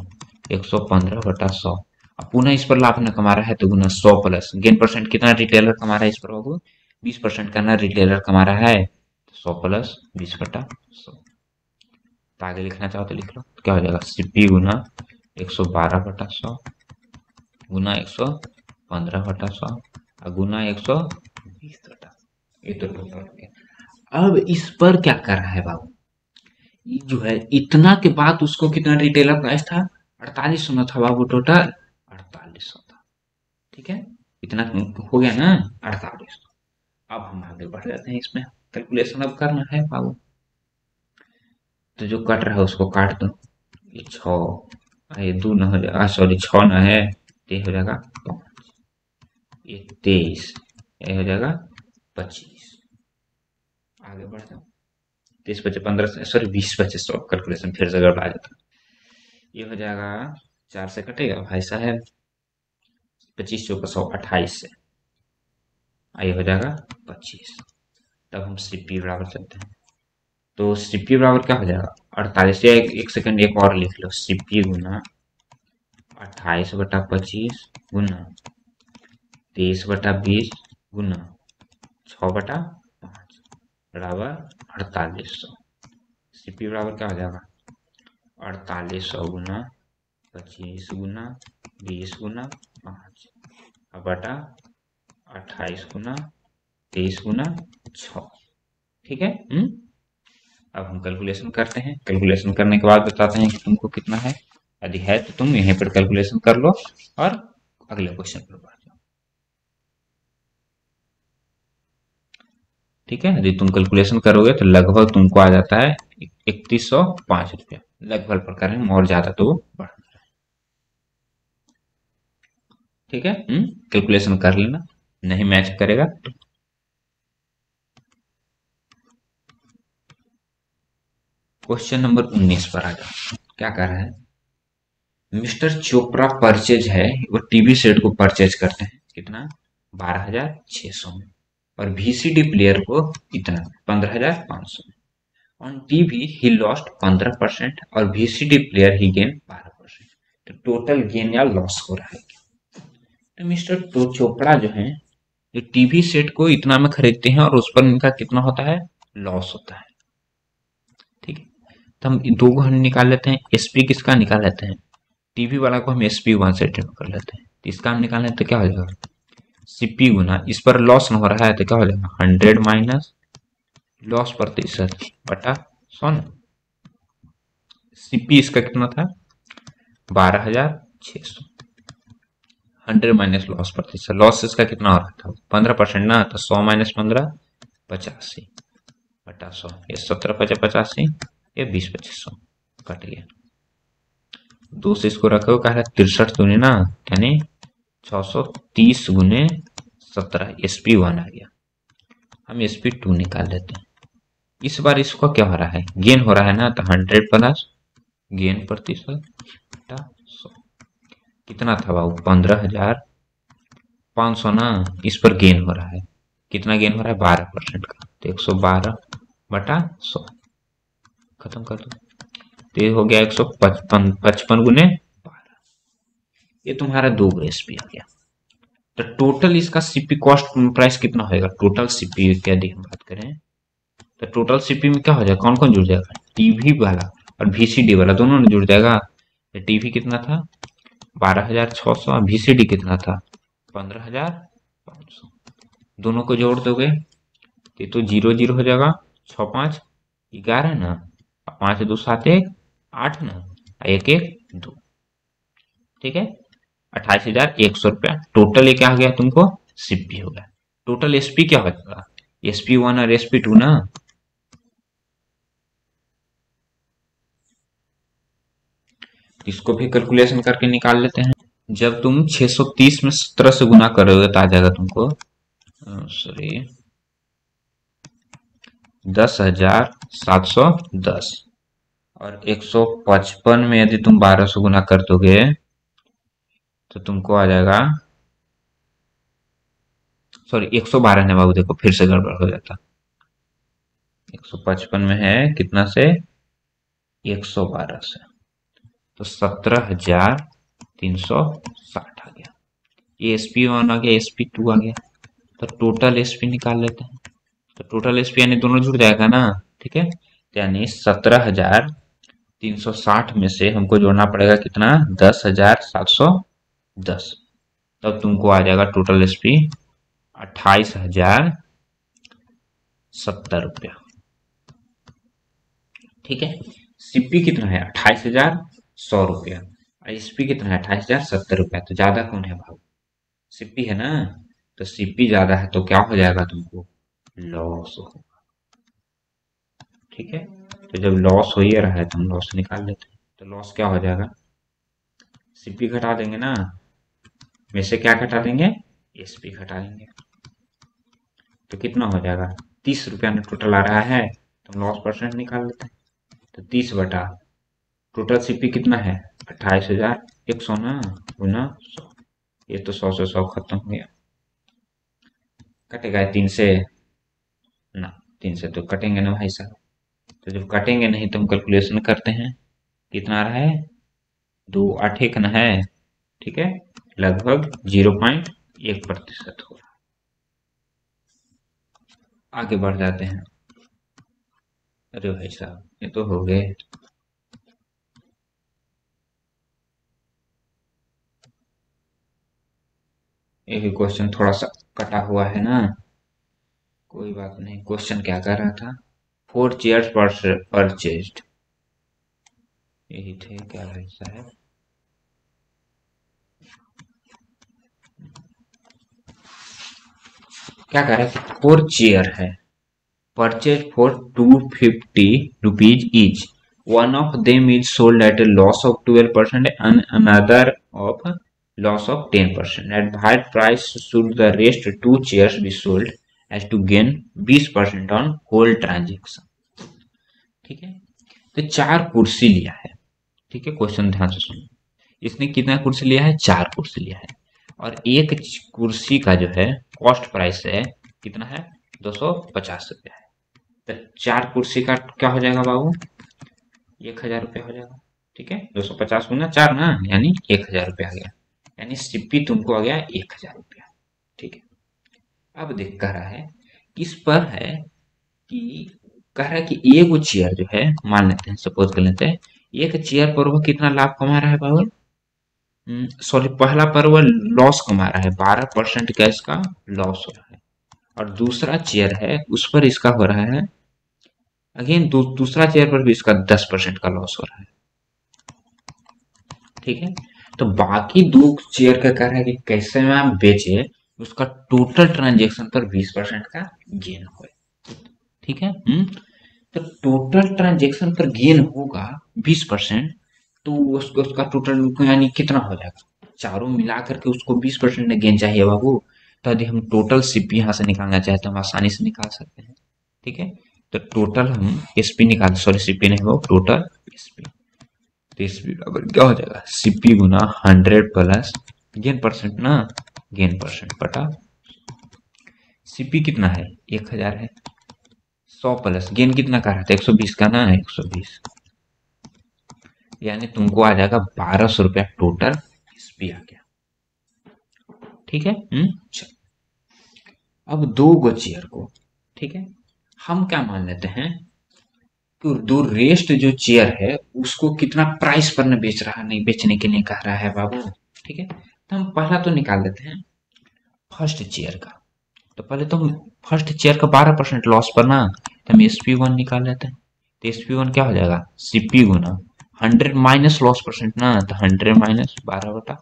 115/100। अब पुनः इस पर लाभ न कमा रहा है तो गुना 100 प्लस गेन परसेंट कितना रिटेलर कमा रहा है इस पर बाबू, 20% का ना रिटेलर कमा रहा है, तो 100 प्लस 20/100। तो आगे लिखना चाहो तो लिख लो, तो क्या हो जाएगा, CP गुना 112/100 गुना 115/100 और गुना 120/100। ये तो टोटल हो गया। अब इस पर क्या कर रहा है बाबू, जो है इतना के बाद उसको कितना रिटेलर प्राइस था, 4800 था बाबू, टोटल 4800 था, ठीक है। इतना हो गया ना, 4800। अब हम आगे बढ़ जाते हैं, इसमें कैलकुलेशन अब करना है बाबू। तो जो कट रहा है उसको काट दो, ये 6, ये 2 न हो जाएगा, सॉरी 6 न है, ये हो जाएगा 5, ये 23, ये हो जाएगा 25। आगे बढ़ जाओ, 30 बचे 15, सॉरी 20 बचे 100, कैलकुलेशन फिर से गड़बड़ा जाता। ये हो जाएगा 4 से कटेगा भाई साहब, 25 चौका 100, 28 से, ये हो जाएगा 25। तब हम CP बराबर चलते हैं, तो CP बराबर क्या हो जाएगा, 48। या एक सेकंड एक और लिख लो, CP गुना 28/25 गुना 23/20 गुना 6/5 बराबर 4800। CP बराबर क्या हो जाएगा, 4800 गुना 25 गुना 20 गुना 5 बटा 28 गुना 23 गुना 6, ठीक है। अब हम कैलकुलेशन करते हैं, कैलकुलेशन करने के बाद बताते हैं कि तुमको कितना है। यदि है तो तुम यहीं पर कैलकुलेशन कर लो और अगले क्वेश्चन पर बढ़ जाओ, ठीक है। यदि तुम कैलकुलेशन करोगे तो लगभग तुमको आ जाता है 3105 रुपया, लगभग पर करें और ज्यादा तो बढ़, ठीक है। कैलकुलेशन कर लेना, नहीं मैच करेगा तो क्वेश्चन नंबर 19 पर आ जाओ। क्या कर रहा है, मिस्टर चोपड़ा परचेज है, वो टीवी सेट को परचेज करते हैं कितना, 12,600 में, और VCD प्लेयर को इतना 15,500 में। ऑन टीवी ही लॉस्ट 15% और VCD प्लेयर ही गेन 12%। तो टोटल गेन या लॉस हो रहा है। तो मिस्टर चोपड़ा जो है, ये टीवी सेट को इतना में खरीदते हैं और उस पर इनका कितना होता है, लॉस होता है, ठीक है। तो हम दो को हम निकाल लेते हैं, SP किसका निकाल लेते हैं, टीवी वाला को हम SP1 से कर लेते हैं, तो इसका हम निकाल लेते हैं, क्या हो जाएगा, CP गुना, इस पर लॉस न हो रहा है तो क्या हो जाएगा, 100 माइनस लॉस प्रतिशत बटा 100। CP इसका कितना था, 12,600, 100 माइनस लॉस प्रतिशत, लॉस इसका कितना हो रहा था 15% ना, तो 100 माइनस 15 85 बटा 100, ये 17 पचे 85, ये 20 पचे 100 कट गया। 2 से इसको रखो, कह रहा 63 दूनी ना, यानी 630 गुने 17, SP1 आ गया। हम SP2 निकाल लेते हैं। इस बार इसको क्या हो रहा है, गेन हो रहा है ना, तो 100 प्लस गेन प्रतिशत बटा 100, कितना था बाबू, 15,500 ना, इस पर गेन हो रहा है, कितना गेन हो रहा है, 12% का, तो 112/100 खत्म कर दो, तो ये हो गया 155 गुने 12, ये तुम्हारा 2 SP आ गया। तो टोटल इसका CP कॉस्ट प्राइस कितना होगा, टोटल CP की यदि हम बात करें तो टोटल CP में क्या हो जाएगा, कौन कौन जुड़ जाएगा, टीवी वाला और VCD वाला दोनों जुड़ जाएगा, टीवी कितना था 12,600, VCD कितना था 15,500। दोनों को जोड़ दोगे तो 0 0 हो जाएगा, 6 5 11 ना, 5 2 7 1 8 ना, 1 1 2। ठीक है, 28,100 रुपया टोटल। ये क्या हो गया तुमको, सीपी हो गया। टोटल एसपी क्या हो जाएगा, SP1 और SP2 ना। इसको भी कैलकुलेशन करके निकाल लेते हैं। जब तुम 630 में 17 से गुना करोगे तो आ जाएगा तुमको, सॉरी, 10,710। और 155 में यदि तुम 12 से गुना कर दोगे तो तुमको आ जाएगा, सॉरी 112 है बाबू, देखो फिर से गड़बड़ हो जाता। 155 में है कितना से, 112 से, तो 17,360 आ गया। ये SP1 आ गया, SP2 आ गया। तो टोटल एसपी निकाल लेते हैं। तो टोटल एसपी यानी दोनों जुड़ जाएगा ना। ठीक है, तो यानी 17,360 में से हमको जोड़ना पड़ेगा कितना, 10,710। तब तुमको आ जाएगा टोटल एसपी 28,070 रुपया। ठीक है, सीपी कितना है 28,100 रुपया, एसपी कितना है 28,070 रुपया। तो ज्यादा कौन है भाव, सीपी है ना। तो सीपी ज्यादा है तो क्या हो जाएगा तुमको, लॉस हो। ठीक है, तो जब लॉस हो ही रहा है तो हम लॉस निकाल लेते हैं। तो लॉस क्या हो जाएगा, सीपी घटा देंगे ना, में से क्या घटा देंगे, एसपी घटा देंगे। तो कितना हो जाएगा, 30 रुपया में टोटल आ रहा है, तो हम लॉस परसेंट निकाल लेते हैं। तो 30 बटा टोटल सीपी कितना है 28,100 ना, गुना 100। ये तो 100 से 100 खत्म हो गया, कटेगा 3 से ना, 3 से तो कटेंगे ना भाई साहब। तो जब कटेंगे नहीं तो हम कैलकुलेशन करते हैं, कितना आ रहा है, 2 8 ना है। ठीक है, लगभग 0.1% होगा। आगे बढ़ जाते हैं। अरे भाई साहब ये तो हो गए। ये भी क्वेश्चन थोड़ा सा कटा हुआ है ना, कोई बात नहीं। क्वेश्चन क्या कर रहा था, 4 चेयर्स परचेज्ड, यही थे क्या भाई साहब। क्या कह रहा है, 4 चेयर है, purchase for 250 rupees each, one of them is sold at a loss of 12% and another of loss of 10%. At what price should the rest 2 chairs be sold as to gain 20% on whole transaction? ठीक है, तो 4 कुर्सी लिया है। ठीक है, question ध्यान से सुनो। इसने कितना कुर्सी लिया है, 4 कुर्सी लिया है। और एक कुर्सी का जो है कॉस्ट प्राइस है कितना है, 250 रुपया है। तो 4 कुर्सी का क्या हो जाएगा बाबू, 1,000 रुपया हो जाएगा। ठीक है, 250 गुना 4 ना, यानी 1,000 रुपया आ गया। यानी सीपी तुमको आ गया 1,000 रुपया। ठीक है, अब देख कह रहा है किस पर है, कि कह रहा है कि एक वो चेयर जो है, मान लेते हैं, सपोज कर लेते हैं, एक चेयर पर वो कितना लाभ कमा रहा है बाबू, सॉरी, पहला पर वो लॉस कमा रहा है, 12% का इसका लॉस हो रहा है। और दूसरा चेयर है उस पर इसका हो रहा है, अगेन दूसरा चेयर पर भी इसका 10% का लॉस हो रहा है। ठीक है, तो बाकी 2 चेयर का कह रहा है कि कैसे में आप बेचे, उसका टोटल ट्रांजेक्शन पर 20% का गेन हो। ठीक है, तो टोटल ट्रांजेक्शन पर गेन होगा 20%, तो उसका टोटल यानी कितना हो जाएगा, चारों मिला करके उसको 20% गेन चाहिए बाबू। तो यदि हम टोटल सीपी यहाँ से निकालना चाहते हैं हम आसानी से निकाल सकते हैं। ठीक है, तो टोटल हम एसपी निकाल, सॉरी सीपी नहीं हो, टोटल एसपी। तो एसपी बराबर क्या हो जाएगा, सीपी गुना 100 प्लस गेन परसेंट ना, गेन परसेंट बटा सीपी कितना है 1,000 है, 100 प्लस गेन कितना का रहा था 120 का ना, 120, यानी तुमको आ जाएगा 1,200 रुपया टोटल एसपी आ गया। ठीक है, चलो अब 2 गो चेयर को, ठीक है, हम क्या मान लेते हैं, कि दो रेस्ट जो चेयर है उसको कितना प्राइस पर न बेच रहा, नहीं बेचने के लिए कह रहा है बाबू। ठीक है, तो हम पहला तो निकाल लेते हैं फर्स्ट चेयर का। तो पहले तो हम फर्स्ट चेयर का 12% लॉस पर ना, तो हम SP1 निकाल लेते हैं। तो SP1 क्या हो जाएगा, CP गुना 100 माइनस लॉस परसेंट ना, तो 100 माइनस 12/100,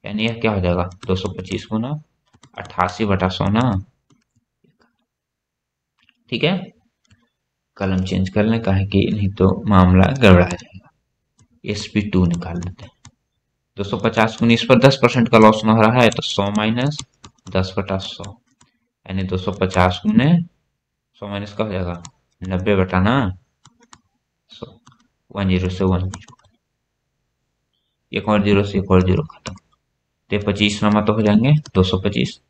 यानी यह क्या हो जाएगा 225 गुना 88/100 ना। ठीक है, कलम चेंज कर लें, काहे कि नहीं तो मामला गड़बड़ा जाएगा। SP2 निकाल लेते हैं। 250 19 पर 10% का लॉस न हो रहा है, तो 100 माइनस 10/100, यानी 250 गुने 100 माइनस का हो जाएगा 90 बटा ना 100, 10 से 10, एक और जीरो से एक और जीरो खत्म। तो 25 नमा तो हो जाएंगे 225,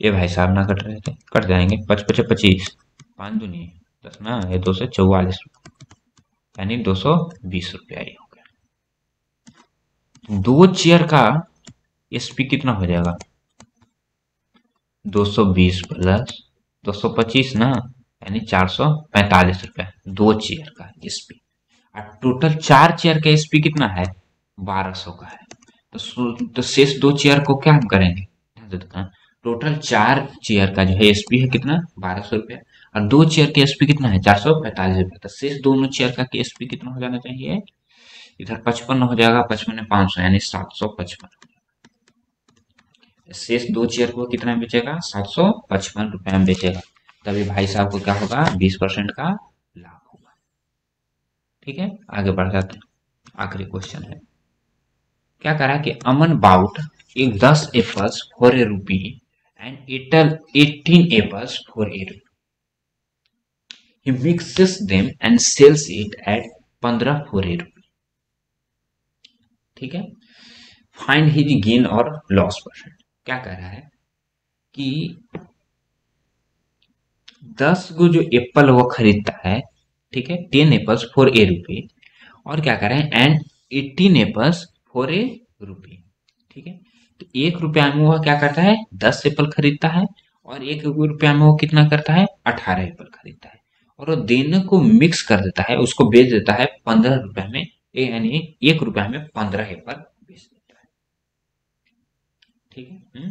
ये भाई साहब ना कट रहे थे, कट जाएंगे, 5×5 = 25, 5 दूनी 10 ना, ये 2 से 44, यानी 220 रुपया ही हो गया। दो चेयर का SP कितना हो जाएगा, 220 प्लस 225 ना, यानी 445 रुपया दो चेयर का SP। और टोटल 4 चेयर का SP कितना है, 1200 का है। तो शेष 2 चेयर को क्या हम करेंगे, ध्यान से देखना। टोटल 4 चेयर का जो है SP है कितना, 1200 रुपया, और 2 चेयर के SP कितना है, 445 रुपया। तो शेष दोनों चेयर का SP कितना हो जाना चाहिए, इधर 55 हो जाएगा, 55 500, यानी 755। शेष 2 चेयर को कितना में बेचेगा, 755 रुपया में बेचेगा। तभी भाई साहब को क्या होगा, 20% का लाभ होगा। ठीक है, आगे बढ़ जाते हैं। आखिरी क्वेश्चन है, क्या करा कि अमन बाउट एक 10 apples for a rupee and 18 apples for a रूपी। He mixes them and sells it at 15 for a रूपी। ठीक है, फाइंड हिज गेन और लॉस परसेंट। क्या कह रहा है कि 10 गो जो एप्पल वो खरीदता है, ठीक है, 10 एप्पल्स फॉर ए रूपी, और क्या कर रहे हैं, एंड 18 एप्पल्स फॉर ए रूपी। ठीक है, तो 1 रुपया में वह क्या करता है, 10 एप्पल खरीदता है, और 1 रुपया में वो कितना करता है, 18 एप्पल खरीदता है, और वो दोनों को मिक्स कर देता है, उसको बेच देता है 15 रुपया में, यानी 1 रुपया में 15 एप्पल बेच देता है। ठीक है,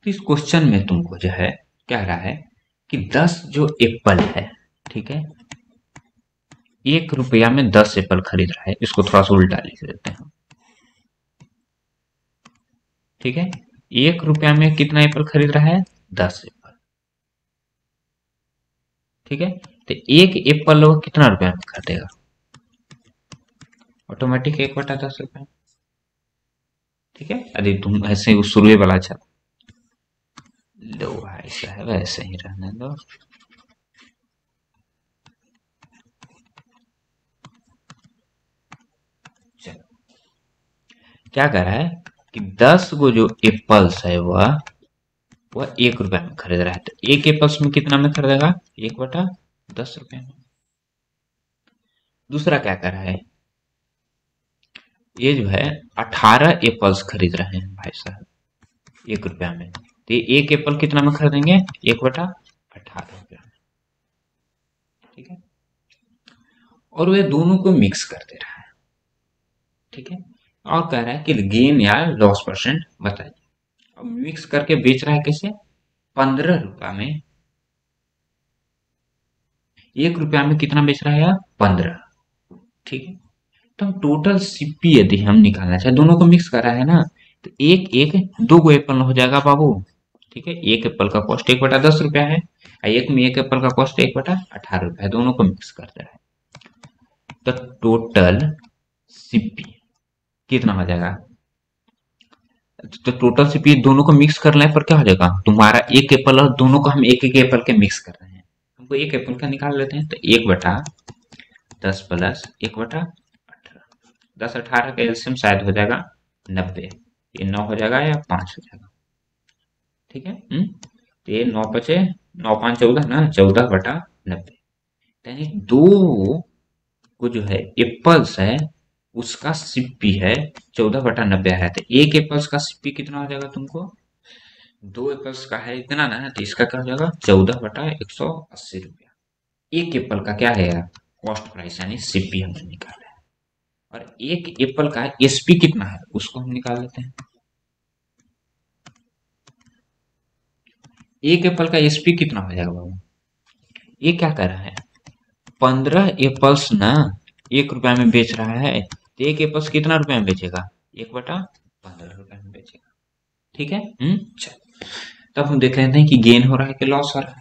तो इस क्वेश्चन में तुमको जो है कह रहा है कि 10 जो एप्पल है, ठीक है, 1 रुपया में 10 एप्पल खरीद रहा है, इसको थोड़ा सा उल्टा लिख देते हैं। ठीक है, 1 रुपया में कितना एप्पल खरीद रहा है, 10 एप्पल। ठीक है, तो एक एप्पल वो कितना रुपया में खरीदेगा, ऑटोमेटिक 1/10 रुपया। ठीक है, यदि तुम ऐसे ही शुरू वाला अच्छा, लो भाई साहब ऐसे ही रहने दो। क्या कह रहा है कि 10 गो जो एप्पल्स है वह 1 रुपया में खरीद रहा है, तो एक एप्पल्स में कितना में खरीदेगा, 1/10 रुपया में। दूसरा क्या कर रहा है, ये जो है 18 एप्पल्स खरीद रहे हैं भाई साहब 1 रुपया में, तो ये एक एप्पल कितना में खरीदेंगे, 1/18 रुपया में। ठीक है, और वे दोनों को मिक्स कर दे रहा है। ठीक है, और कह रहा है कि गेन या लॉस परसेंट बताइए। अब मिक्स करके बेच रहा है कैसे, 15 रुपया में, 1 रुपया में कितना बेच रहा है यार, 15। ठीक है, तो हम टोटल सीपी यदि हम निकालना चाहे, दोनों को मिक्स कर रहा है ना, तो एक एक 2 गो एप्पल हो जाएगा बाबू। ठीक है, एक एप्पल का कॉस्ट 1/10 रुपया है, और एक में एक एप्पल का कॉस्ट 1/18 रुपया है, दोनों को मिक्स कर दे रहा है। तो टोटल सीपी कितना हो जाएगा, तो टोटल सीपी दोनों को मिक्स करने पर क्या हो जाएगा, तुम्हारा एक एप्पल और दोनों को हम एक एक एप्पल के मिक्स कर रहे हैं, हमको एक एप्पल का निकाल लेते हैं। तो 1/10 प्लस 1/18, 10 18 का एलसीएम शायद हो जाएगा 90, ये 9 हो जाएगा या 5 हो जाएगा। ठीक है, तो ये 9 बचे 9 5 14 ना, 14/90, यानी दो को जो है एप्पल्स है उसका सीपी है 14/90 है, तो एक एप्पल्स का सीपी कितना हो जाएगा तुमको, दो एप्पल्स का है इतना ना, तो इसका क्या हो जाएगा 14/180 रुपया। एक एप्पल का क्या है यार, कॉस्ट प्राइस यानी सीपी हमने निकाला है। और एक एप्पल का एसपी कितना है उसको हम निकाल लेते हैं। एक एप्पल का एसपी कितना हो जाएगा बाबू, ये क्या कर रहा है, 15 एप्पल्स ना 1 रुपया में बेच रहा है, तो एक एप्पल्स कितना रुपया में बेचेगा, 1/15 रुपया में बेचेगा। ठीक है। चल, तब हम देख लेते हैं कि गेन हो रहा है कि लॉस हो रहा है।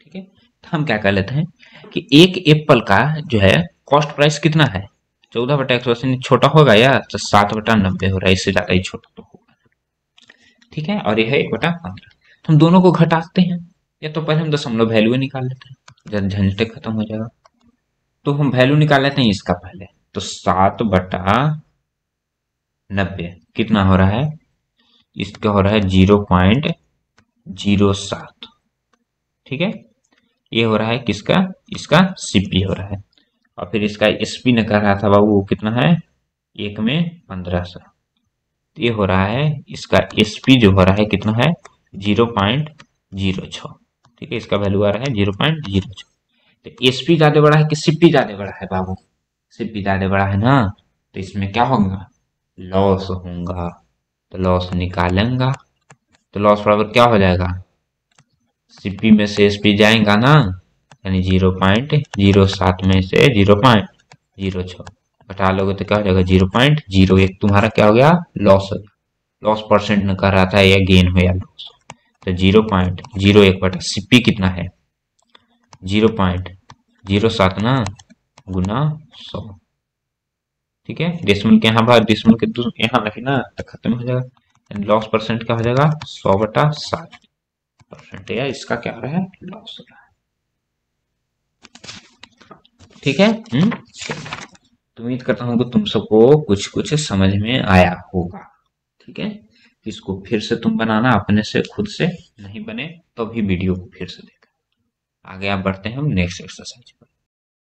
ठीक है, तो हम क्या कर लेते हैं कि एक एप्पल का जो है कॉस्ट प्राइस कितना है, 14/180, छोटा होगा या तो 7/90 हो रहा है, इससे ज्यादा ही छोटा तो होगा। ठीक है, और यह है 1/15। तो हम दोनों को घटाते हैं, या तो पहले हम दशमलव वैल्यू निकाल लेते हैं, जब झंझटे खत्म हो जाएगा। तो हम वैल्यू निकाल लेते हैं इसका पहले। तो 7/90 कितना हो रहा है, इसका हो रहा है 0.07। ठीक है, ये हो रहा है किसका, इसका सीपी हो रहा है। और फिर इसका एसपी ने कह रहा था बाबू वो कितना है, 1 में 1500। तो ये हो रहा है इसका एसपी जो हो रहा है कितना है, 0.06। ठीक है, इसका वैल्यू आ रहा है 0.06। तो एसपी ज्यादा बड़ा है कि सीपी ज्यादा बड़ा है बाबू, सीपी ज्यादा बड़ा है ना, तो इसमें क्या होगा, लॉस होगा। तो लॉस निकालेंगे, तो लॉस बराबर क्या हो जाएगा, सीपी में से एसपी जाएगा ना, यानी 0.07 में से 0.06 घटा लोगे तो क्या हो जाएगा, 0.01 तुम्हारा क्या हो गया, लॉस हो गया। लॉस परसेंट न कर रहा था या गेन हो या लॉस। तो 0.01 बटा सीपी कितना है, 0.07 ना, गुना 100। ठीक है, डेसिमल के यहाँ बाहर, डेसिमल के यहाँ लगे ना तो खत्म हो जाएगा। लॉस परसेंट क्या हो जाएगा, 100/60%। या इसका क्या हो रहा है, लॉस हो रहा है। ठीक है। तो उम्मीद करता हूँ कि तुम सबको कुछ कुछ समझ में आया होगा। ठीक है, इसको फिर से तुम बनाना अपने से, खुद से नहीं बने तो भी वीडियो को फिर से देखना। आगे आप बढ़ते हैं हम नेक्स्ट एक्सरसाइज पर।